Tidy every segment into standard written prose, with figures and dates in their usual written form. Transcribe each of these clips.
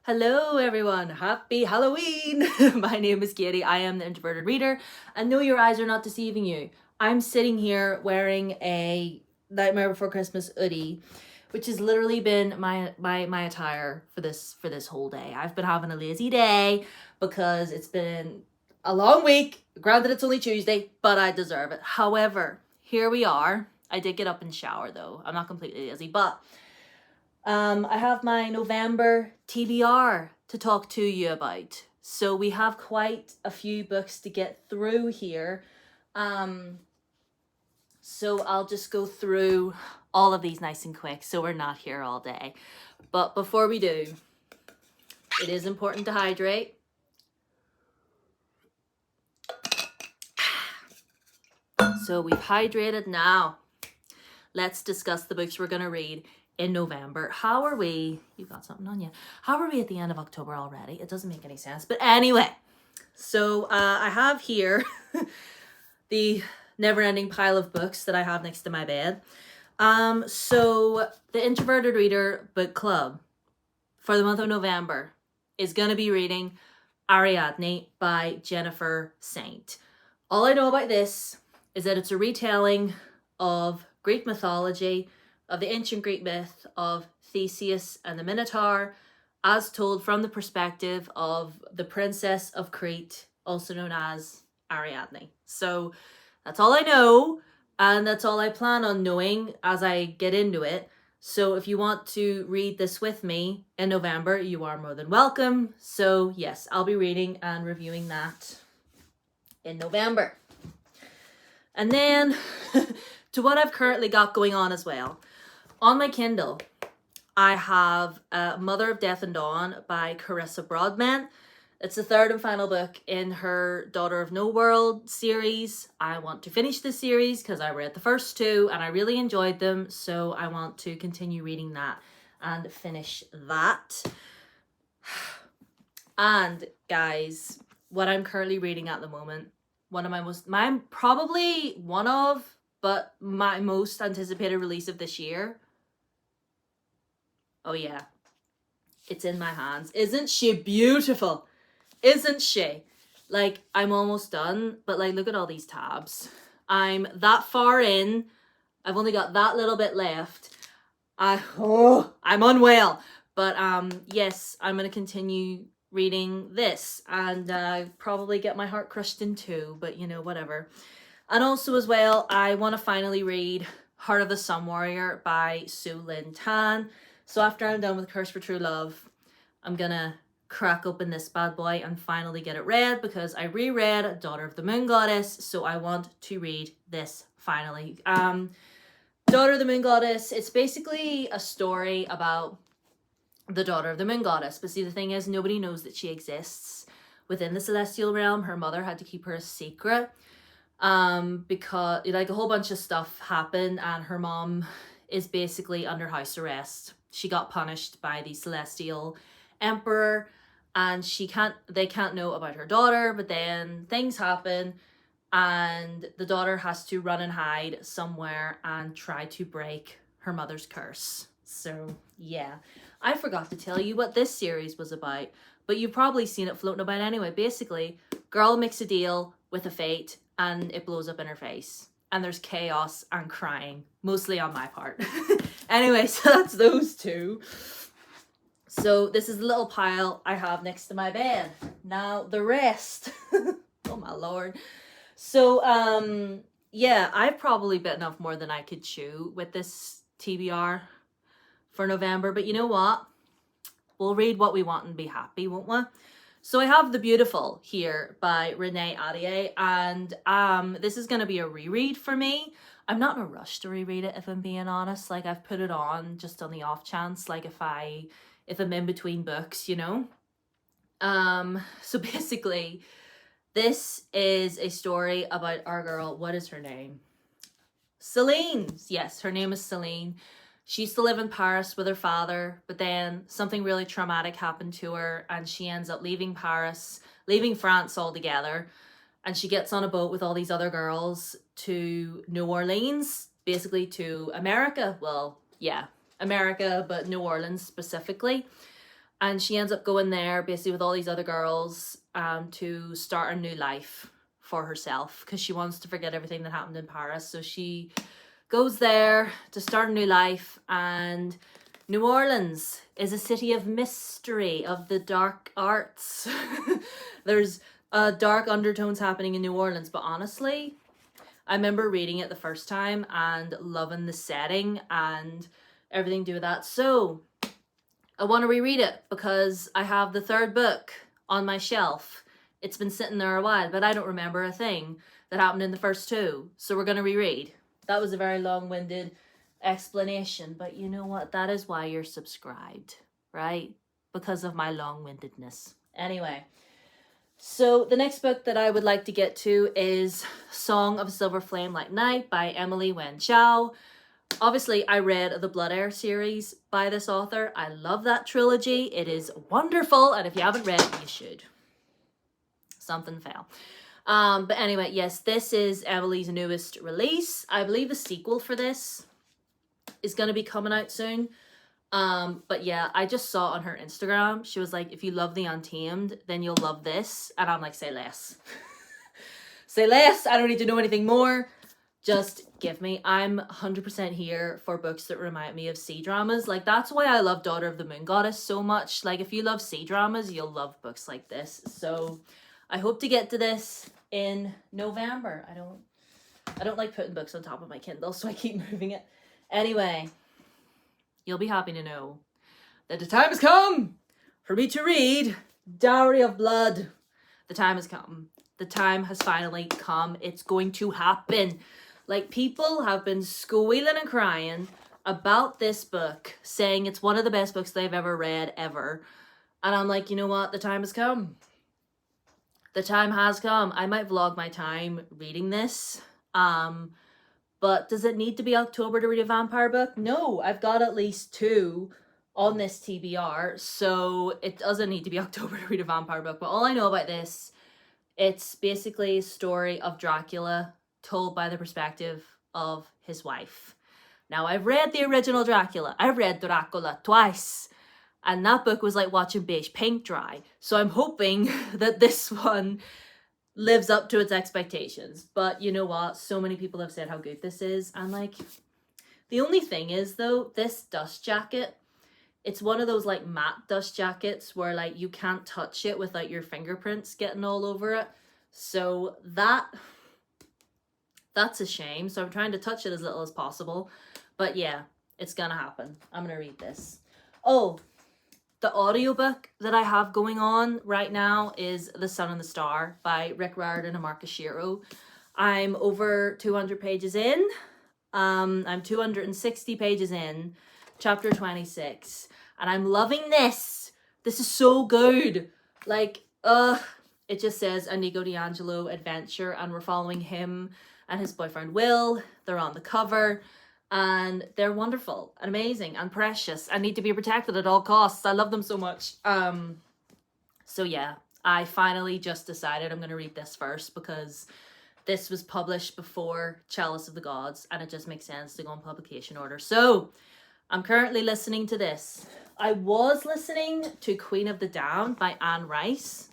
Hello everyone, happy Halloween! My name is Katie, I am the Introverted Reader, and no, your eyes are not deceiving you. I'm sitting here wearing a Nightmare Before Christmas hoodie, which has literally been my attire for this whole day. I've been having a lazy day because it's been a long week. Granted, it's only Tuesday, but I deserve it. However, here we are. I did get up and shower though. I'm not completely lazy, but I have my November TBR to talk to you about. So we have quite a few books to get through here. So I'll just go through all of these nice and quick so we're not here all day. But before we do, it is important to hydrate. So we've hydrated now. Let's discuss the books we're going to read in November. How are we? You've got something on you. How are we at the end of October already? It doesn't make any sense. But anyway, so I have here the never-ending pile of books that I have next to my bed. So the Introverted Reader Book Club for the month of November is going to be reading Ariadne by Jennifer Saint. All I know about this is that it's a retelling of Greek mythology, of the ancient Greek myth of Theseus and the Minotaur, as told from the perspective of the princess of Crete, also known as Ariadne. So that's all I know, and that's all I plan on knowing as I get into it. So if you want to read this with me in November, you are more than welcome. So yes, I'll be reading and reviewing that in November. And then to what I've currently got going on as well. On my Kindle, I have Mother of Death and Dawn by Carissa Broadbent. It's the third and final book in her Daughter of No World series. I want to finish this series because I read the first two and I really enjoyed them. So I want to continue reading that and finish that. And guys, what I'm currently reading at the moment, my most anticipated release of this year. Oh yeah, it's in my hands. Isn't she beautiful? Isn't she? Like, I'm almost done, but like, look at all these tabs. I'm that far in. I've only got that little bit left. I'm unwell. But yes, I'm going to continue reading this and probably get my heart crushed in two, but you know, whatever. And also as well, I want to finally read Heart of the Sun Warrior by Sue Lynn Tan. So after I'm done with Curse for True Love, I'm gonna crack open this bad boy and finally get it read because I reread Daughter of the Moon Goddess, so I want to read this finally. Daughter of the Moon Goddess, it's basically a story about the daughter of the Moon Goddess, but see, the thing is, nobody knows that she exists within the celestial realm. Her mother had to keep her a secret because like a whole bunch of stuff happened and her mom is basically under house arrest. She got punished by the celestial emperor and they can't know about her daughter, but then things happen and the daughter has to run and hide somewhere and try to break her mother's curse. So yeah, I forgot to tell you what this series was about, but you've probably seen it floating about anyway. Basically, girl makes a deal with a fate and it blows up in her face. And there's chaos and crying, mostly on my part. Anyway, so that's those two. So this is the little pile I have next to my bed. Now the rest. Oh my lord. So yeah, I've probably bitten off more than I could chew with this TBR for November. But you know what? We'll read what we want and be happy, won't we? So I have The Beautiful here by Renee Ahdieh, and this is going to be a reread for me. I'm not in a rush to reread it, if I'm being honest. Like, I've put it on just on the off chance, like if I'm in between books, you know. So basically, this is a story about our girl. What is her name? Celine. Yes, her name is Celine. She used to live in Paris with her father, but then something really traumatic happened to her and she ends up leaving France altogether. And she gets on a boat with all these other girls to New Orleans, basically to America. Well, yeah, America, but New Orleans specifically. And she ends up going there basically with all these other girls to start a new life for herself because she wants to forget everything that happened in Paris. So she goes there to start a new life, and New Orleans is a city of mystery, of the dark arts. There's dark undertones happening in New Orleans, but honestly, I remember reading it the first time and loving the setting and everything to do with that. So I want to reread it because I have the third book on my shelf. It's been sitting there a while, but I don't remember a thing that happened in the first two. So we're going to reread. That was a very long-winded explanation, but you know what? That is why you're subscribed, right? Because of my long-windedness. Anyway, so the next book that I would like to get to is Song of a Silver Flame Like Night by Emily Wen Chow. Obviously, I read the Blood Air series by this author. I love that trilogy. It is wonderful, and if you haven't read it, you should. Something fell. But anyway, yes, this is Emily's newest release. I believe the sequel for this is going to be coming out soon. But yeah, I just saw on her Instagram, she was like, if you love The Untamed, then you'll love this. And I'm like, say less. Say less. I don't need to know anything more. Just give me. I'm 100% here for books that remind me of sea dramas. Like, that's why I love Daughter of the Moon Goddess so much. Like, if you love sea dramas, you'll love books like this. So I hope to get to this in November. I don't like putting books on top of my Kindle, so I keep moving it. Anyway, you'll be happy to know that the time has come for me to read Dowry of Blood. The time has come. The time has finally come. It's going to happen. Like, people have been squealing and crying about this book, saying it's one of the best books they've ever read, ever. And I'm like, you know what? The time has come. The time has come. I might vlog my time reading this. But does it need to be October to read a vampire book? No, I've got at least 2 on this TBR, so it doesn't need to be October to read a vampire book. But all I know about this, it's basically a story of Dracula told by the perspective of his wife. Now, I've read the original Dracula. I've read Dracula twice. And that book was like watching beige paint dry. So I'm hoping that this one lives up to its expectations. But you know what? So many people have said how good this is. And like, the only thing is though, this dust jacket, it's one of those like matte dust jackets where like you can't touch it without your fingerprints getting all over it. So that's a shame. So I'm trying to touch it as little as possible. But yeah, it's gonna happen. I'm gonna read this. Oh, the audiobook that I have going on right now is The Sun and the Star by Rick Riordan and Marcus Shiro. I'm over 200 pages in. I'm 260 pages in, chapter 26. And I'm loving this. This is so good. Like, it just says a Nico D'Angelo adventure, and we're following him and his boyfriend Will. They're on the cover. And they're wonderful and amazing and precious and need to be protected at all costs. I love them so much. So yeah, I finally just decided I'm going to read this first because this was published before Chalice of the Gods, and it just makes sense to go in publication order. So I'm currently listening to this. I was listening to Queen of the Damned by Anne Rice.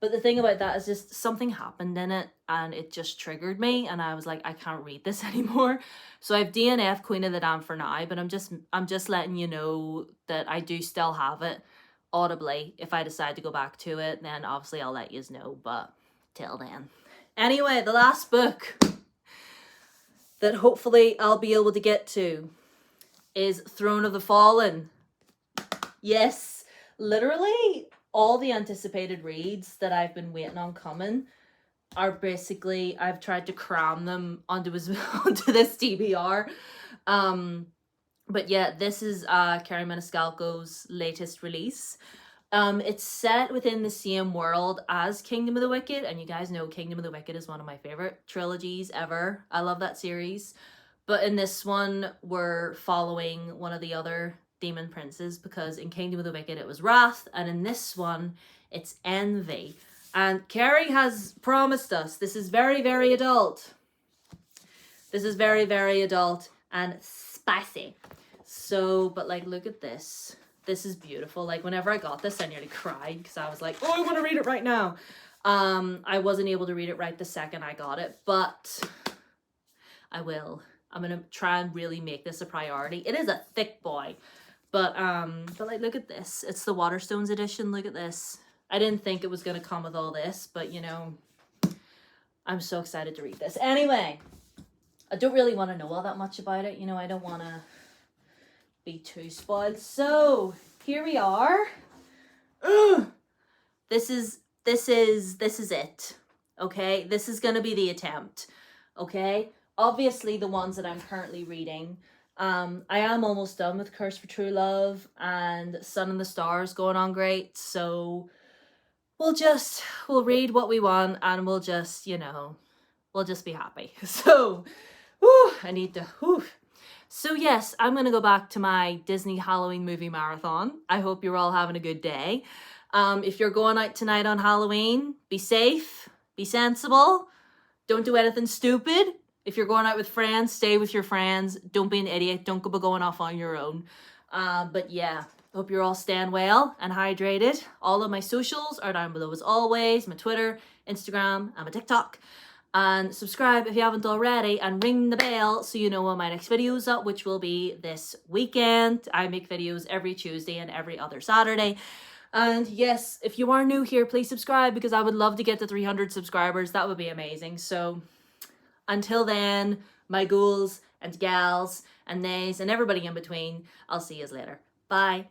But the thing about that is just something happened in it and it just triggered me, and I was like, I can't read this anymore. So I've DNF Queen of the Damned for now, but I'm just letting you know that I do still have it audibly. If I decide to go back to it, then obviously I'll let you know, but till then. Anyway, the last book that hopefully I'll be able to get to is Throne of the Fallen. Yes, literally all the anticipated reads that I've been waiting on coming are basically, I've tried to cram them onto this TBR. But yeah, this is Kerry Maniscalco's latest release. It's set within the same world as Kingdom of the Wicked, and you guys know Kingdom of the Wicked is one of my favorite trilogies ever. I love that series. But in this one, we're following one of the other demon princes, because in Kingdom of the Wicked it was Wrath, and in this one it's Envy. And Kerry has promised us this is very, very adult. This is very, very adult and spicy. So, but like, look at this. This is beautiful. Like, whenever I got this, I nearly cried because I was like, oh, I want to read it right now. I wasn't able to read it right the second I got it, but I will. I'm gonna try and really make this a priority. It is a thick boy, but like, look at this. It's the Waterstones edition. Look at this. I didn't think it was gonna come with all this, but you know, I'm so excited to read this. Anyway, I don't really want to know all that much about it. You know, I don't want to be too spoiled. So here we are. This is it. Okay, this is gonna be the attempt. Okay, obviously the ones that I'm currently reading. I am almost done with Curse for True Love and Sun and the Stars going on great. So we'll read what we want and we'll just, you know, we'll just be happy. So, I need to, So yes, I'm going to go back to my Disney Halloween movie marathon. I hope you're all having a good day. If you're going out tonight on Halloween, be safe, be sensible, don't do anything stupid. If you're going out with friends, stay with your friends. Don't be an idiot. Don't go going off on your own. But yeah, hope you're all staying well and hydrated. All of my socials are down below as always. My Twitter, Instagram, and my TikTok. And subscribe if you haven't already, and ring the bell so you know when my next video is up, which will be this weekend. I make videos every Tuesday and every other Saturday. And yes, if you are new here, please subscribe because I would love to get to 300 subscribers. That would be amazing. So until then, my ghouls and gals and nays and everybody in between, I'll see you later. Bye.